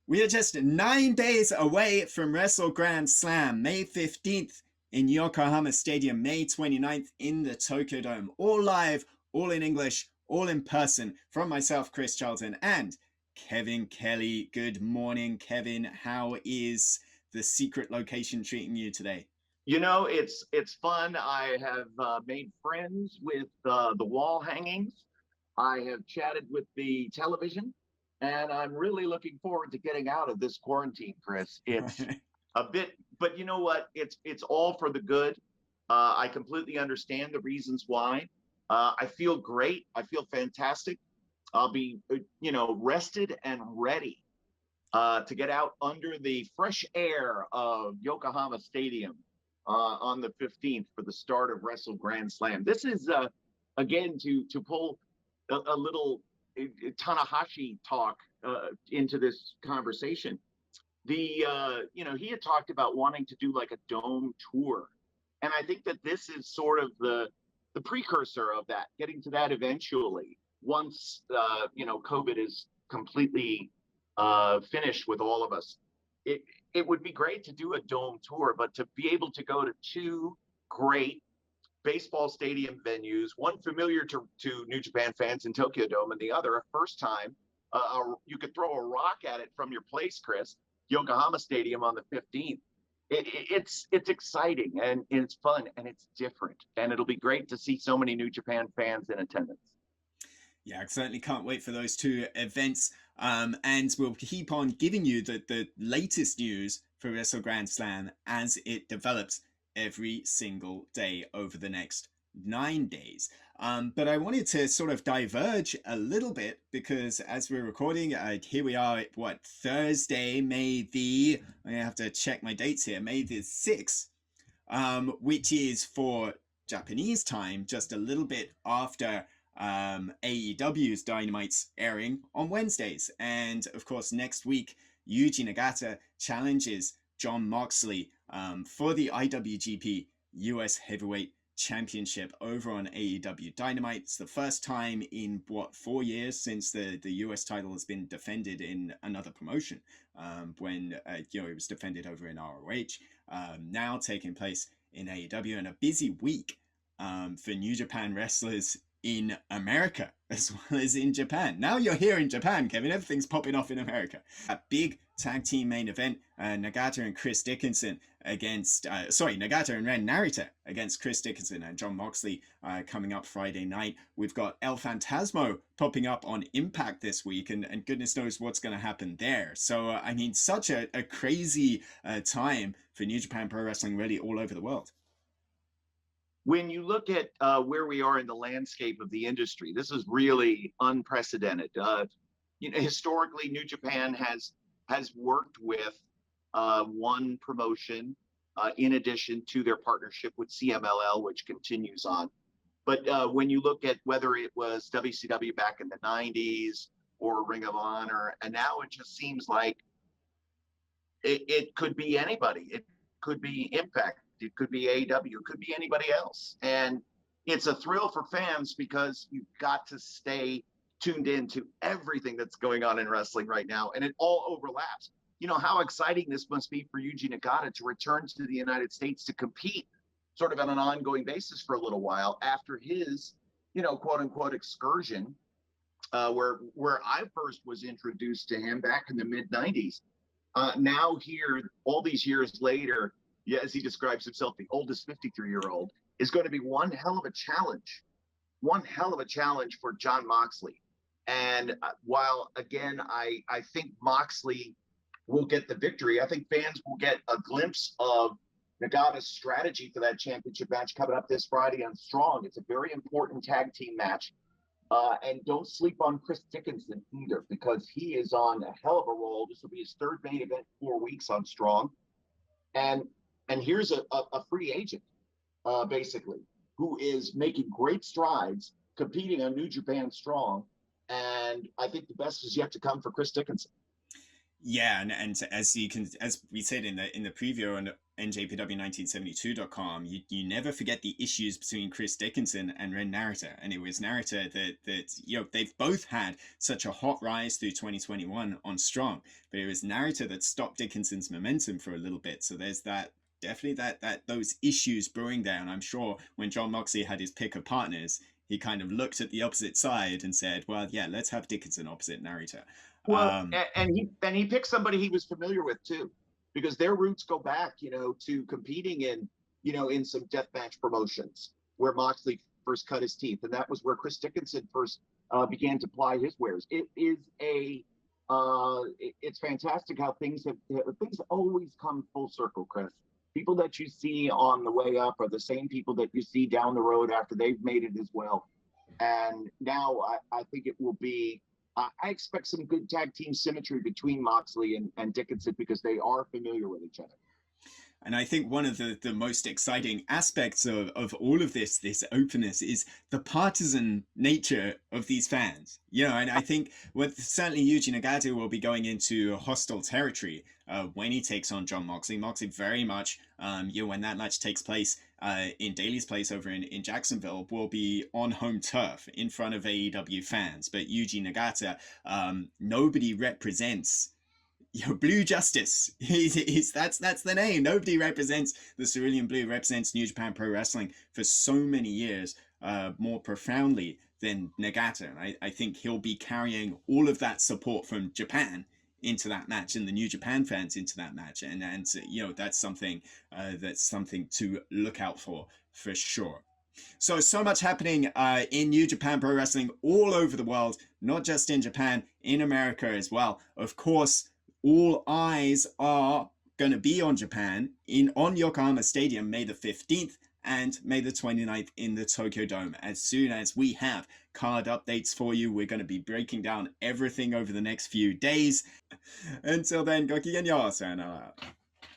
We are just 9 days away from Wrestle Grand Slam, May 15th in Yokohama Stadium, May 29th in the Tokyo Dome. All live, all in English, all in person from myself, Chris Charlton, and Kevin Kelly. Good morning, Kevin. How is the secret location treating you today? It's fun. I have made friends with the wall hangings. I have chatted with the television, and I'm really looking forward to getting out of this quarantine, Chris. It's a bit, but you know what? It's all for the good. I completely understand the reasons why. I feel great. I feel fantastic. I'll be, rested and ready to get out under the fresh air of Yokohama Stadium on the 15th for the start of Wrestle Grand Slam. This is, again, to pull a little Tanahashi talk into this conversation. He had talked about wanting to do like a dome tour. And I think that this is sort of the precursor of that, getting to that eventually once, COVID is completely finished with all of us. It would be great to do a dome tour, but to be able to go to two great baseball stadium venues, one familiar to New Japan fans in Tokyo Dome, and the other a first time. You could throw a rock at it from your place, Chris. Yokohama Stadium on the 15th. It's exciting and it's fun and it's different, and it'll be great to see so many New Japan fans in attendance. Yeah, I certainly can't wait for those two events. And we'll keep on giving you the latest news for Wrestle Grand Slam as it develops every single day over the next 9 days. But I wanted to sort of diverge a little bit because as we're recording, here we are, Thursday, I have to check my dates here, May the 6th, which is for Japanese time, just a little bit after AEW's Dynamite's airing on Wednesdays. And of course, next week, Yuji Nagata challenges Jon Moxley for the IWGP US Heavyweight Championship over on AEW Dynamite. It's the first time in 4 years since the US title has been defended in another promotion, when it was defended over in ROH, now taking place in AEW, and a busy week for New Japan wrestlers in America as well as in Japan. Now you're here in Japan, Kevin. Everything's popping off in America. A big tag team main event, Nagata and Chris Dickinson Nagata and Ren Narita against Chris Dickinson and Jon Moxley coming up Friday night. We've got El Phantasmo popping up on Impact this week, and goodness knows what's going to happen there. So, such a crazy time for New Japan Pro Wrestling really all over the world. When you look at where we are in the landscape of the industry, this is really unprecedented. Historically, New Japan has worked with one promotion in addition to their partnership with CMLL, which continues on. But when you look at whether it was WCW back in the 90s or Ring of Honor, and now it just seems like it could be anybody. It could be Impact. It could be AEW. It could be anybody else. And it's a thrill for fans because you've got to stay tuned in to everything that's going on in wrestling right now. And it all overlaps. You know how exciting this must be for Yuji Nagata to return to the United States to compete sort of on an ongoing basis for a little while after his, quote unquote excursion, where I first was introduced to him back in the mid 90s. Now here, all these years later, as he describes himself, the oldest 53-year-old, is going to be one hell of a challenge for Jon Moxley. And while, again, I think Moxley will get the victory, I think fans will get a glimpse of Nagata's strategy for that championship match coming up this Friday on Strong. It's a very important tag team match. And don't sleep on Chris Dickinson either, because he is on a hell of a roll. This will be his third main event, 4 weeks on Strong. And here's a free agent, basically, who is making great strides, competing on New Japan Strong. And I think the best is yet to come for Chris Dickinson. Yeah, and as we said in the preview on njpw1972.com, you never forget the issues between Chris Dickinson and Ren Narita, and it was Narita that they've both had such a hot rise through 2021 on Strong, but it was Narita that stopped Dickinson's momentum for a little bit. So there's that definitely that those issues brewing there, and I'm sure when Jon Moxley had his pick of partners, he kind of looked at the opposite side and said, well, yeah, let's have Dickinson opposite Narita. Well, and he picked somebody he was familiar with too, because their roots go back, to competing in some deathmatch promotions where Moxley first cut his teeth, and that was where Chris Dickinson first began to ply his wares. It's fantastic how things always come full circle, Chris. People that you see on the way up are the same people that you see down the road after they've made it as well. And now I think it will be. I expect some good tag team symmetry between Moxley and Dickinson because they are familiar with each other. And I think one of the most exciting aspects of all of this openness is the partisan nature of these fans. And I think certainly Yuji Nagata will be going into hostile territory when he takes on Jon Moxley. Moxley very much, when that match takes place in Daly's place over in Jacksonville, will be on home turf in front of AEW fans. But Yuji Nagata, nobody represents Blue Justice. That's the name. Nobody represents the Cerulean Blue, represents New Japan Pro Wrestling for so many years more profoundly than Nagata. And I think he'll be carrying all of that support from Japan into that match, and the New Japan fans into that match, and that's something to look out for sure. So much happening in New Japan Pro Wrestling all over the world, not just in Japan, in America as well. Of course, all eyes are going to be on Japan on Yokohama Stadium May the 15th and May the 29th in the Tokyo Dome. As soon as we have card updates for you, we're going to be breaking down everything over the next few days. Until then, go kigen yo, sayonara.